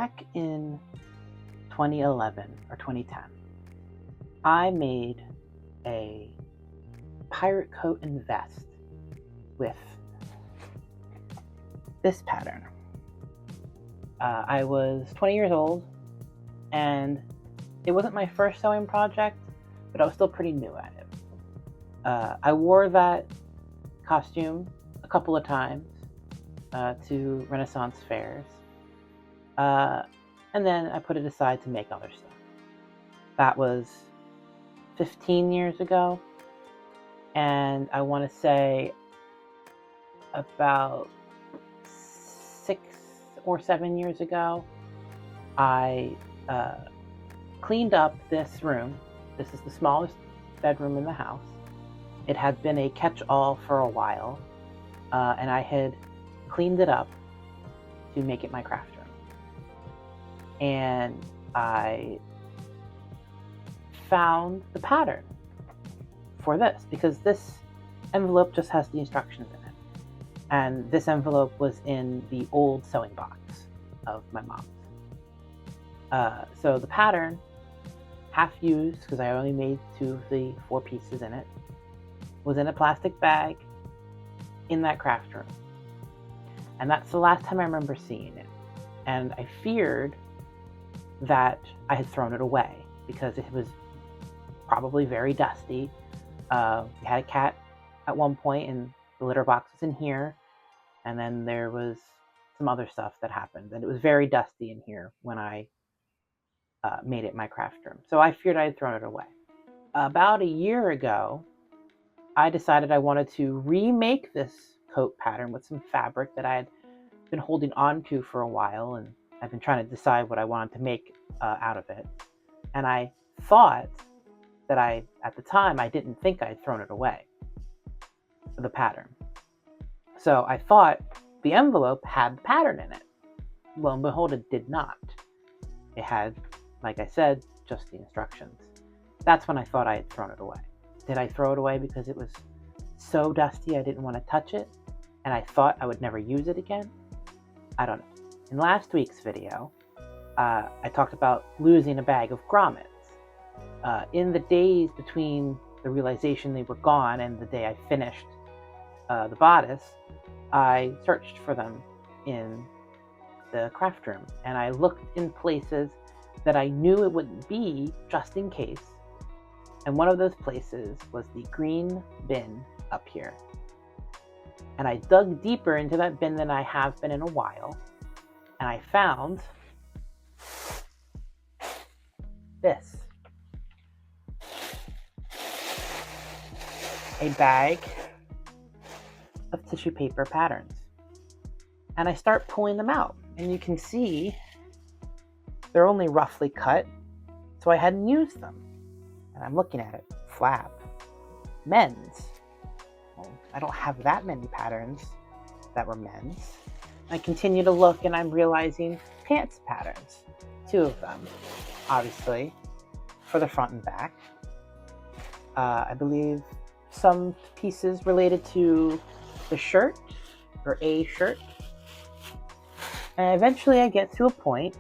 back in 2011 or 2010, I made a pirate coat and vest with this pattern. I was 20 years old, and it wasn't my first sewing project, but I was still pretty new at it. I wore that costume a couple of times to Renaissance fairs, and then I put it aside to make other stuff. That was 15 years ago, and I want to say about 6 or 7 years ago, I cleaned up this room. This is the smallest bedroom in the house. It had been a catch-all for a while, and I had cleaned it up to make it my craft room. And I found the pattern for this, because this envelope just has the instructions in it. And this envelope was in the old sewing box of my mom's. So the pattern, half used, because I only made 2 of the 4 pieces in it, was in a plastic bag in that craft room. And that's the last time I remember seeing it. And I feared that I had thrown it away because it was probably very dusty. We had a cat at one point, and the litter box was in here. And then there was some other stuff that happened, and it was very dusty in here when I made it my craft room. So I feared I had thrown it away. About a year ago, I decided I wanted to remake this coat pattern with some fabric that I had been holding on to for a while, and I've been trying to decide what I wanted to make out of it. And I thought that at the time, I didn't think I'd thrown it away, the pattern. So I thought the envelope had the pattern in it. Lo and behold, it did not. It had, like I said, just the instructions. That's when I thought I had thrown it away. Did I throw it away because it was so dusty I didn't want to touch it, and I thought I would never use it again? I don't know. In last week's video, I talked about losing a bag of grommets. In the days between the realization they were gone and the day I finished the bodice, I searched for them in the craft room, and I looked in places that I knew it wouldn't be, just in case. And one of those places was the green bin up here. And I dug deeper into that bin than I have been in a while, and I found this. A bag of tissue paper patterns. And I start pulling them out, and you can see they're only roughly cut, so I hadn't used them. And I'm looking at it. Flap. Men's. Well, I don't have that many patterns that were men's. I continue to look, and I'm realizing pants patterns. 2 of them, obviously, for the front and back. I believe some pieces related to the shirt, or a shirt. And eventually I get to a point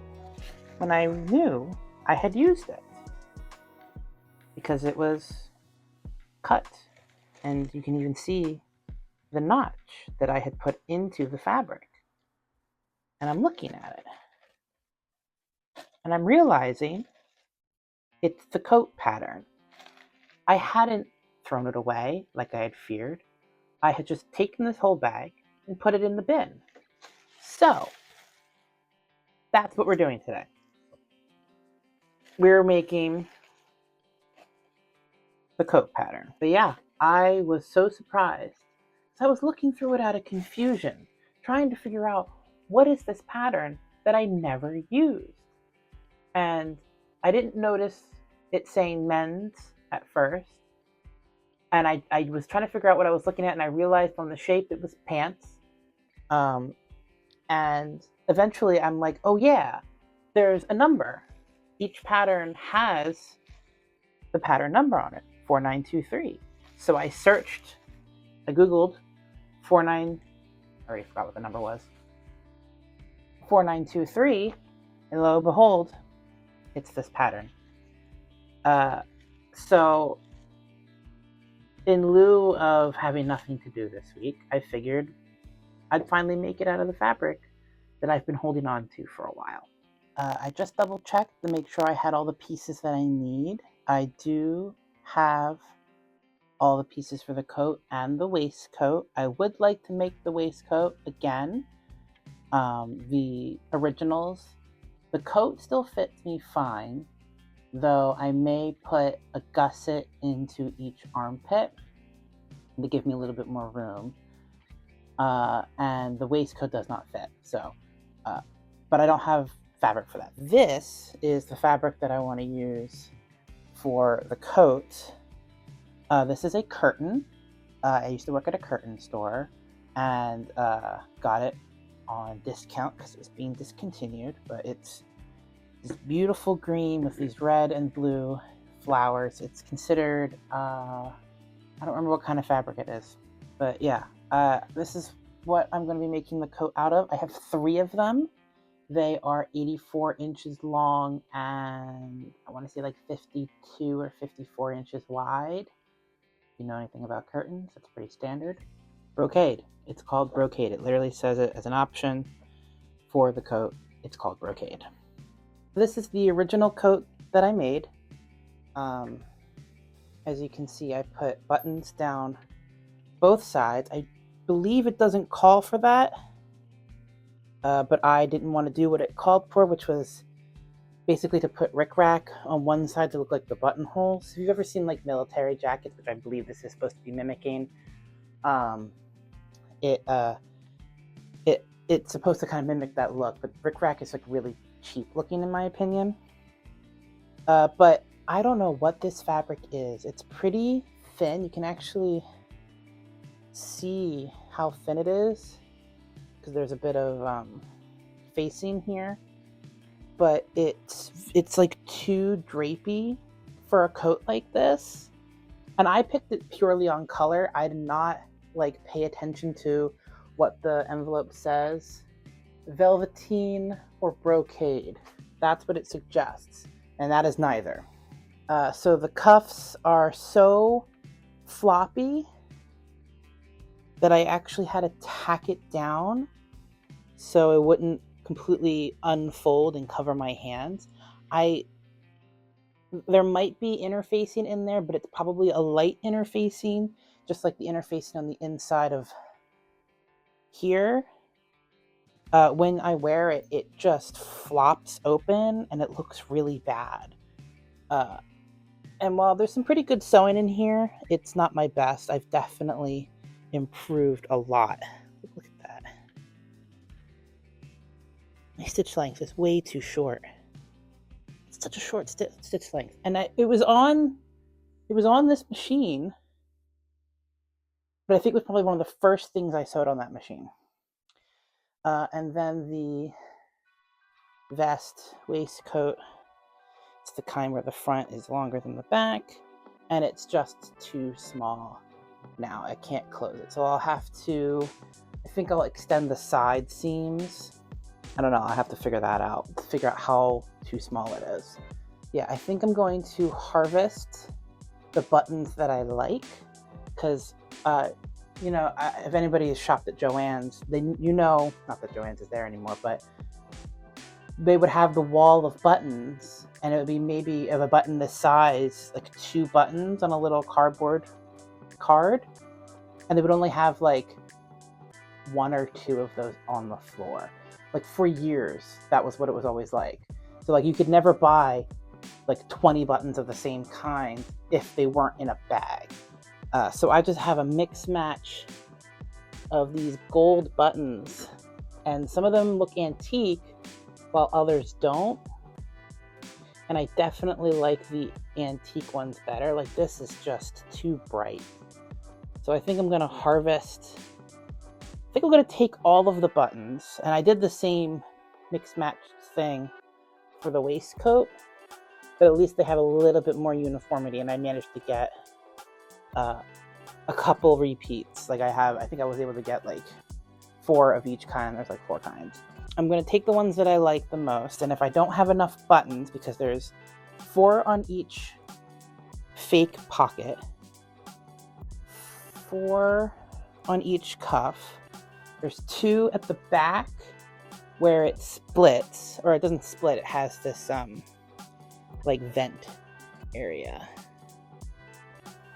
when I knew I had used it, because it was cut, and you can even see the notch that I had put into the fabric. And I'm looking at it, and I'm realizing it's the coat pattern. I hadn't thrown it away like I had feared. I had just taken this whole bag and put it in the bin. So that's what we're doing today. We're making the coat pattern. But yeah, I was so surprised. So I was looking through it out of confusion, trying to figure out, what is this pattern that I never used? And I didn't notice it saying men's at first. And I was trying to figure out what I was looking at, and I realized on the shape it was pants. And eventually I'm like, oh yeah, there's a number. Each pattern has the pattern number on it, 4923. So I searched, I Googled I already forgot what the number was, 4923, And lo and behold, it's this pattern. So in lieu of having nothing to do this week, I figured I'd finally make it out of the fabric that I've been holding on to for a while. I just double checked to make sure I had all the pieces that I need. I do have all the pieces for the coat and the waistcoat. I would like to make the waistcoat again. The originals. The coat still fits me fine, though I may put a gusset into each armpit to give me a little bit more room. And the waistcoat does not fit, so but I don't have fabric for that. This is the fabric that I want to use for the coat. This is a curtain. I used to work at a curtain store and got it on discount because it was being discontinued, but it's this beautiful green with these red and blue flowers. It's considered, I don't remember what kind of fabric it is, but yeah, this is what I'm going to be making the coat out of. I have 3 of them. They are 84 inches long and I want to say like 52 or 54 inches wide. If you know anything about curtains, that's pretty standard. Brocade. It's called brocade. It literally says it as an option for the coat. It's called brocade. This is the original coat that I made. As you can see, I put buttons down both sides. I believe it doesn't call for that, but I didn't want to do what it called for, which was basically to put rickrack on one side to look like the buttonholes. If you've ever seen like military jackets, which I believe this is supposed to be mimicking, it's supposed to kind of mimic that look, but rickrack is like really cheap looking in my opinion. But I don't know what this fabric is. It's pretty thin. You can actually see how thin it is because there's a bit of facing here, but it's like too drapey for a coat like this. And I picked it purely on color. I did not like pay attention to what the envelope says. Velveteen or brocade. That's what it suggests, and that is neither. So the cuffs are so floppy that I actually had to tack it down so it wouldn't completely unfold and cover my hands. There might be interfacing in there, but it's probably a light interfacing, just like the interfacing on the inside of here. When I wear it, it just flops open and it looks really bad. And while there's some pretty good sewing in here, it's not my best. I've definitely improved a lot. Look at that. My stitch length is way too short. It's such a short stitch length. And it was on this machine, but I think it was probably one of the first things I sewed on that machine. And then the vest waistcoat. It's the kind where the front is longer than the back, and it's just too small now. I can't close it, so I'll have to, I think I'll extend the side seams. I don't know, I'll have to figure that out, figure out how too small it is. Yeah, I think I'm going to harvest the buttons that I like, because, if anybody has shopped at Joann's, not that Joann's is there anymore, but they would have the wall of buttons, and it would be maybe of a button this size, like 2 buttons on a little cardboard card, and they would only have like 1 or 2 of those on the floor. Like for years, that was what it was always like. So like you could never buy like 20 buttons of the same kind if they weren't in a bag. So I just have a mix match of these gold buttons, and some of them look antique while others don't. And I definitely like the antique ones better. Like this is just too bright. So I think I'm gonna harvest, I think I'm gonna take all of the buttons, and I did the same mix match thing for the waistcoat, but at least they have a little bit more uniformity, and I managed to get a couple repeats. Like I think I was able to get like 4 of each kind. There's like 4 kinds. I'm going to take the ones that I like the most, and if I don't have enough buttons, because there's 4 on each fake pocket, 4 on each cuff, there's 2 at the back where it splits, or it doesn't split, it has this like vent area.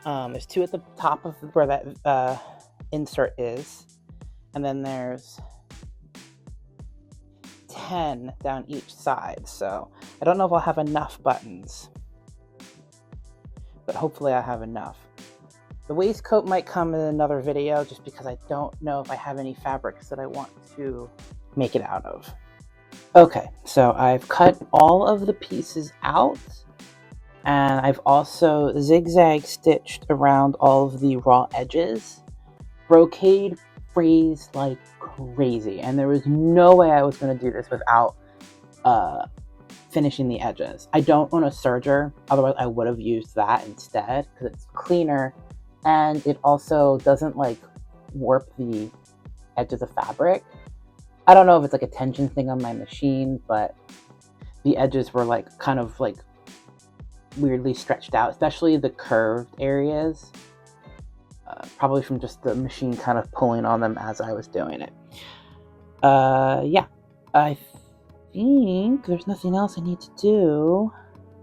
There's 2 at the top of where that insert is, and then there's 10 down each side. So I don't know if I'll have enough buttons, but hopefully I have enough. The waistcoat might come in another video just because I don't know if I have any fabrics that I want to make it out of. Okay, so I've cut all of the pieces out, and I've also zigzag stitched around all of the raw edges. Brocade frays like crazy, and there was no way I was going to do this without finishing the edges. I don't own a serger, otherwise I would have used that instead because it's cleaner, and it also doesn't like warp the edge of the fabric. I don't know if it's like a tension thing on my machine, but the edges were like kind of like weirdly stretched out, especially the curved areas. Probably from just the machine kind of pulling on them as I was doing it. Yeah, I think there's nothing else I need to do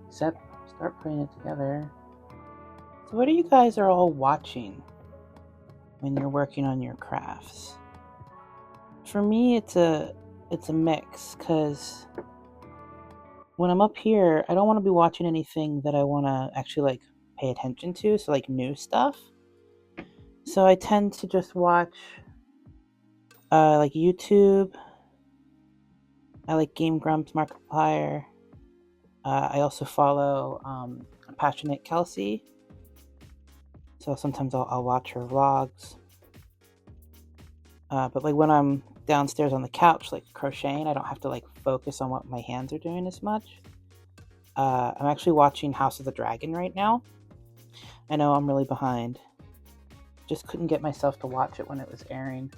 except start putting it together. So what are you guys are all watching when you're working on your crafts? For me, it's a mix, because when I'm up here, I don't want to be watching anything that I want to actually like pay attention to, so like new stuff. So I tend to just watch like YouTube. I like Game Grumps, Markiplier. I also follow Passionate Kelsey. So sometimes I'll watch her vlogs. But like when I'm downstairs on the couch, like crocheting, I don't have to like focus on what my hands are doing as much. I'm actually watching House of the Dragon right now. I know I'm really behind. Just couldn't get myself to watch it when it was airing.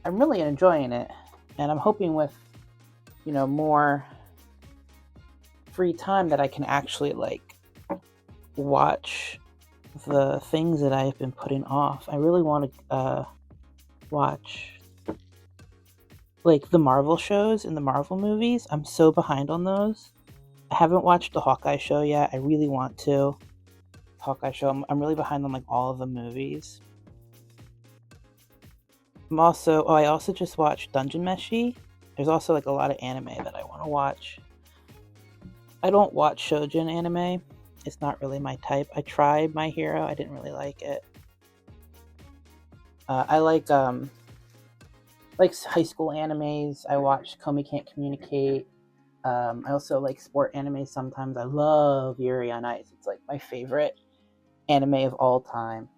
I'm really enjoying it, and I'm hoping with, you know, more free time that I can actually like watch the things that I've been putting off. I really want to watch like the Marvel shows and the Marvel movies. I'm so behind on those. I haven't watched the Hawkeye show yet. I really want to. Hawkeye show. I'm really behind on like all of the movies. I also just watched Dungeon Meshi. There's also like a lot of anime that I want to watch. I don't watch shoujin anime. It's not really my type. I tried My Hero. I didn't really like it. I like high school animes. I watch Komi Can't Communicate. I also like sport anime sometimes. I love Yuri on Ice. It's like my favorite anime of all time.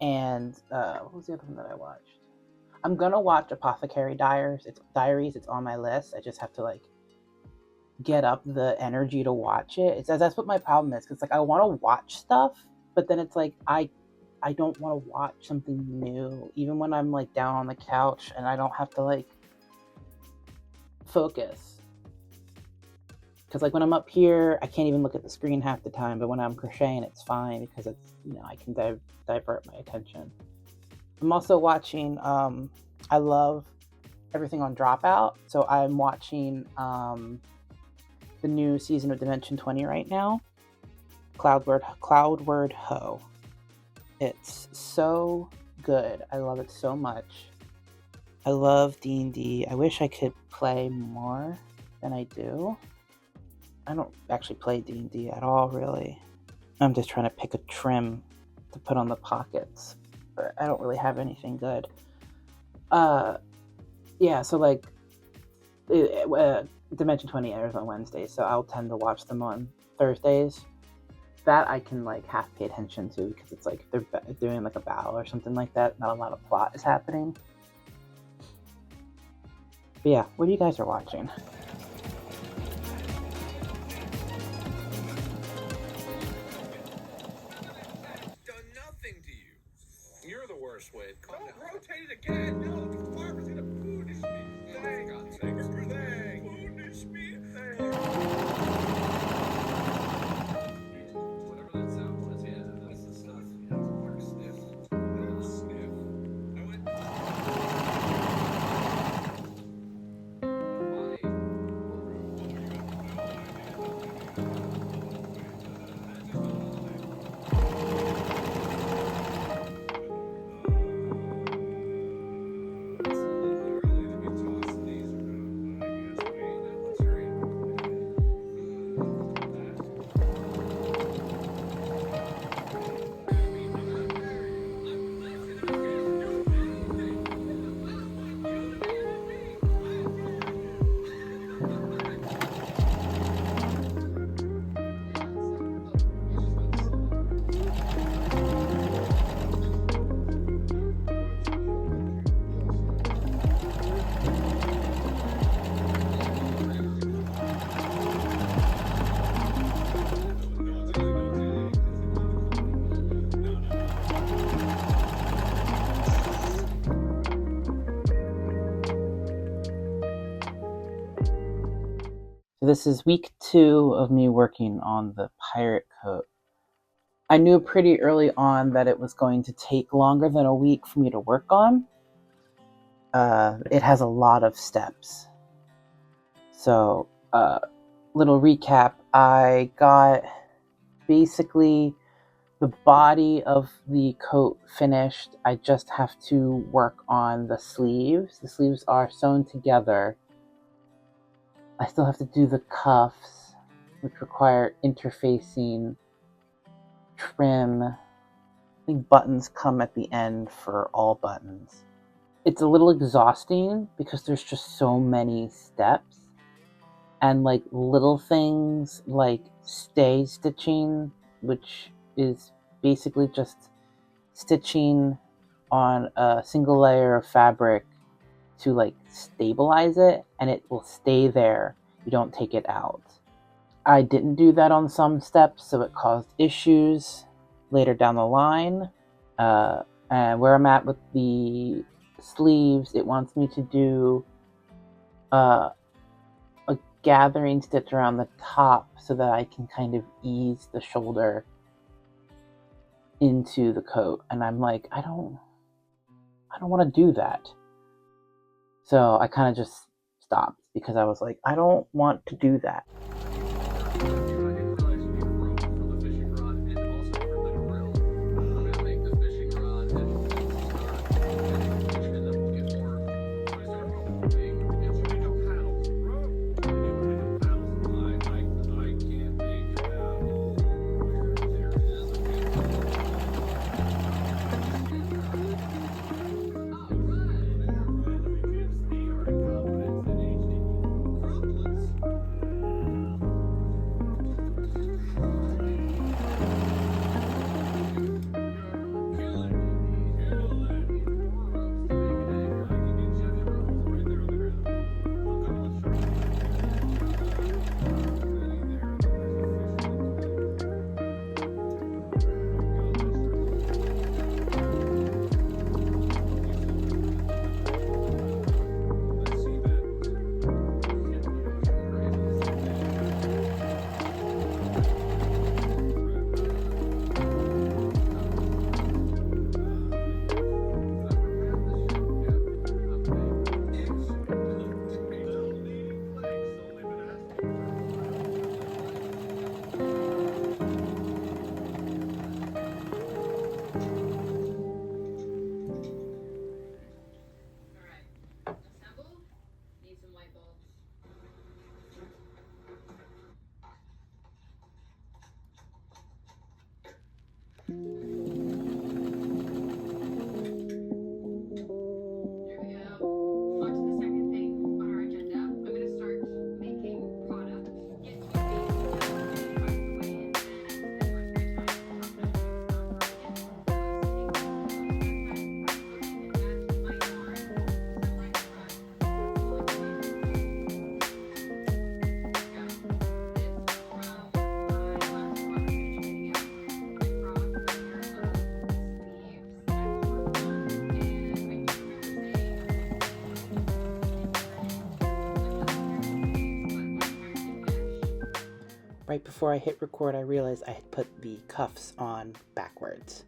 And what was the other one that I watched? I'm gonna watch Apothecary Diaries. It's on my list. I just have to like get up the energy to watch it. That's what my problem is. Cause like I want to watch stuff, but then it's like I don't want to watch something new, even when I'm like down on the couch and I don't have to like focus. Because like when I'm up here, I can't even look at the screen half the time. But when I'm crocheting, it's fine because it's, you know, I can divert my attention. I'm also watching. I love everything on Dropout, so I'm watching the new season of Dimension 20 right now. Cloudward Ho. It's so good. I love it so much. I love D&D. I wish I could play more than I do. I don't actually play D&D at all, really. I'm just trying to pick a trim to put on the pockets, but I don't really have anything good. Yeah, so like Dimension 20 airs on Wednesdays, so I'll tend to watch them on Thursdays. That I can like half pay attention to because it's like they're doing like a battle or something like that. Not a lot of plot is happening. But yeah, what you guys are watching? Done nothing to you. You're the worst. persuade. Calm down. Don't rotate it again. No, the farmer's gonna punish me. For God's sakes. Punish me. Whatever that sound was, yeah, that's the stuff. Yeah, Mark sniffed. Little sniff. I went. So this is week 2 of me working on the pirate coat. I knew pretty early on that it was going to take longer than a week for me to work on. It has a lot of steps. So, little recap, I got basically the body of the coat finished. I just have to work on the sleeves. The sleeves are sewn together. I still have to do the cuffs, which require interfacing, trim. I think buttons come at the end for all buttons. It's a little exhausting because there's just so many steps. And like little things like stay stitching, which is basically just stitching on a single layer of fabric to like stabilize it, and it will stay there. You don't take it out. I didn't do that on some steps, so it caused issues later down the line. And where I'm at with the sleeves, it wants me to do a gathering stitch around the top so that I can kind of ease the shoulder into the coat. And I'm like, I don't want to do that. So I kind of just stopped because I was like, I don't want to do that. right before I hit record, I realized I had put the cuffs on backwards.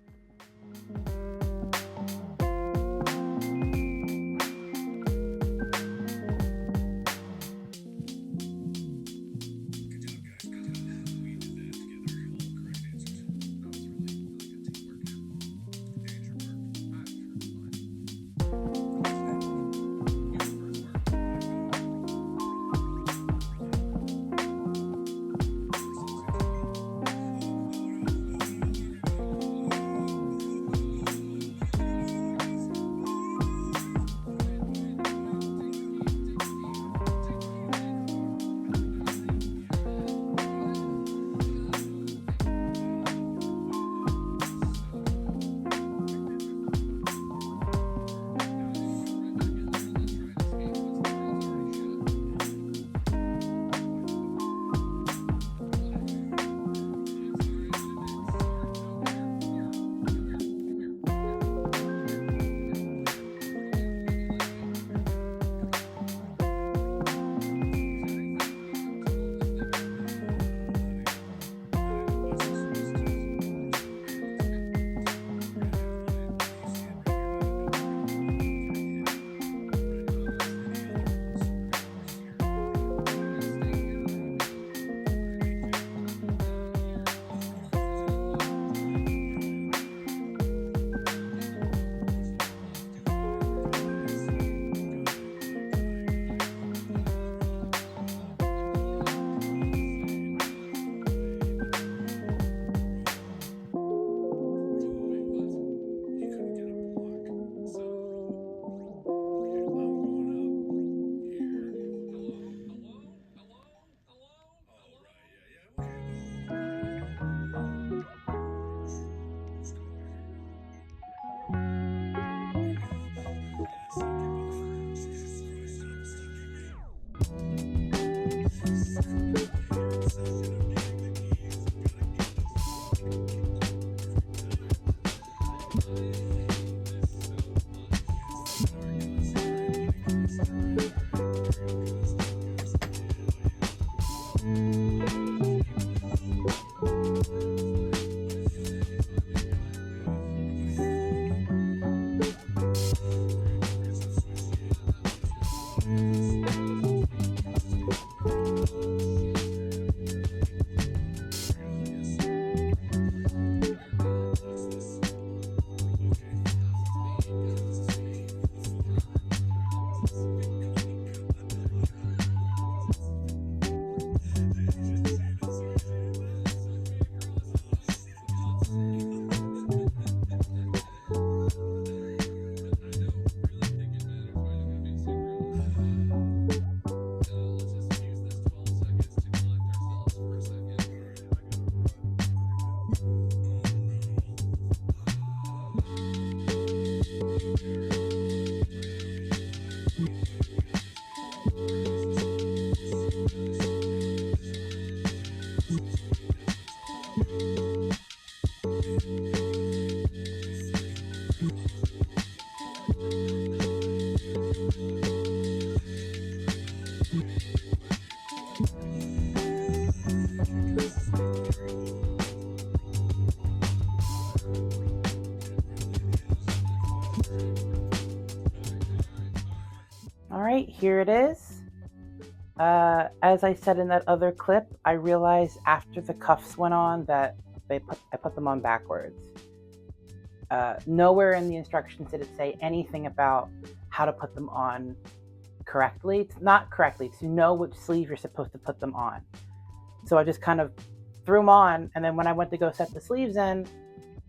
All right, here it is. As I said in that other clip, I realized after the cuffs went on that I put them on backwards. Nowhere in the instructions did it say anything about how to put them on correctly. Not correctly, to know which sleeve you're supposed to put them on. So I just kind of threw them on, and then when I went to go set the sleeves in,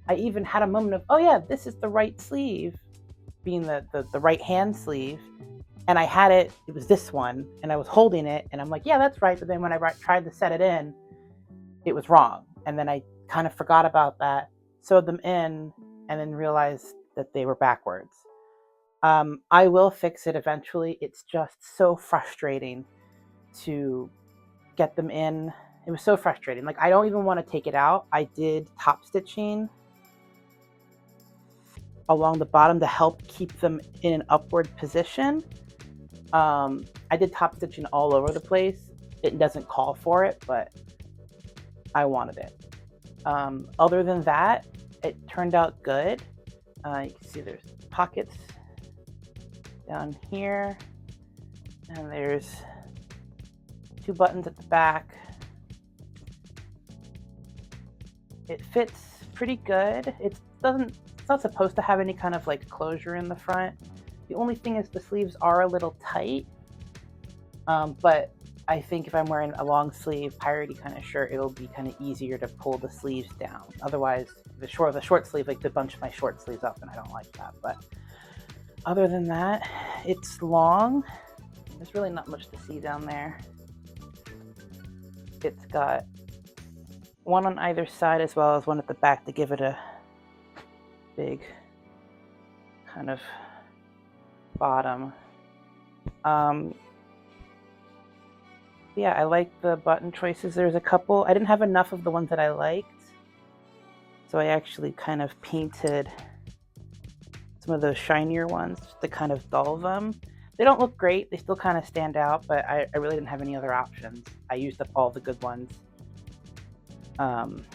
I even had a moment of, oh yeah, this is the right sleeve, being the right hand sleeve. And I had it was this one, and I was holding it, and I'm like, yeah, that's right. But then when I tried to set it in, it was wrong. And then I kind of forgot about that, sewed them in, and then realized that they were backwards. I will fix it eventually. It's just so frustrating to get them in. It was so frustrating. Like, I don't even want to take it out. I did top stitching along the bottom to help keep them in an upward position. I did top stitching all over the place. It doesn't call for it, but I wanted it. Other than that, it turned out good. You can see there's pockets down here, and there's 2 buttons at the back. It fits pretty good. It's not supposed to have any kind of like closure in the front. The only thing is the sleeves are a little tight, but I think if I'm wearing a long sleeve piratey kind of shirt, it'll be kind of easier to pull the sleeves down. Otherwise, the short sleeve, like, they bunch my short sleeves up, and I don't like that. But other than that, it's long. There's really not much to see down there. It's got one on either side as well as one at the back to give it a big kind of bottom. Yeah, I like the button choices. There's a couple. I didn't have enough of the ones that I liked, so I actually kind of painted some of those shinier ones to kind of dull them. They don't look great. They still kind of stand out, but I really didn't have any other options. I used up all the good ones. But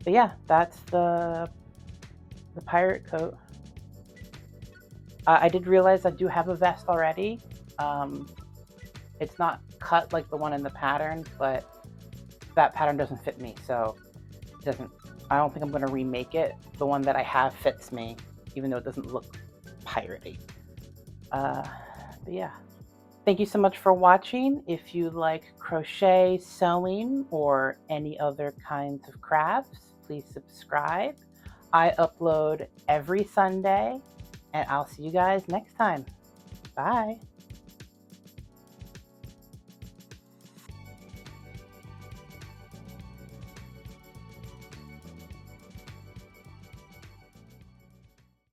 yeah, that's the pirate coat. I did realize I do have a vest already. It's not cut like the one in the pattern, but that pattern doesn't fit me, so it doesn't. I don't think I'm going to remake it. The one that I have fits me, even though it doesn't look piratey. But yeah. Thank you so much for watching. If you like crochet, sewing, or any other kinds of crafts, please subscribe. I upload every Sunday, and I'll see you guys next time. Bye.